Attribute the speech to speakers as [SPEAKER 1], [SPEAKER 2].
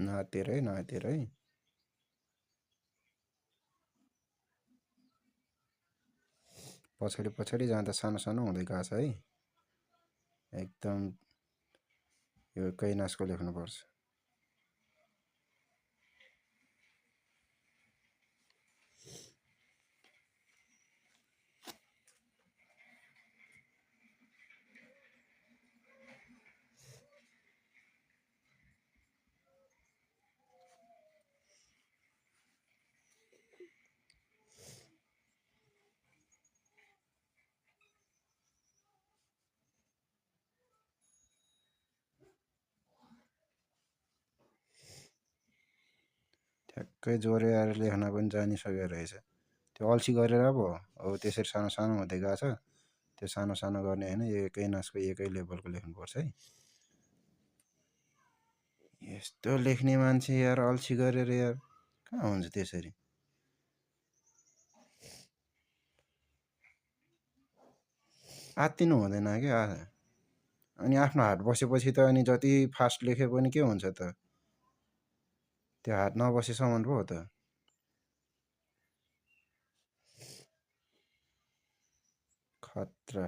[SPEAKER 1] नहतिएर है पछाडि जाँदा सानो सानो हुँदै गएको छ है एकदम यो कैनासको लेख्नुपर्छ ठ्याक्कै जोरेर लेख्न पनि जानिसकेको रहेछ त्यो अल्छी गरेर पो हो अब त्यसरी सानो सानो हुँदै गएको छ त्यो सानो सानो गर्ने होइन एकै नासको एकै लेभलको लेख्नुपर्छ है यस्तो लेख्ने मान्छे यार अल्छी गरेर यार कहाँ हुन्छ त्यसरी आत्तिनु हुँदैन क्या अनि आफ्नो हात बसेपछि त अनि जति फास्ट लेखे पनि के हुन्छ त त्यो हात नबसेसम्म पो हो त खतरा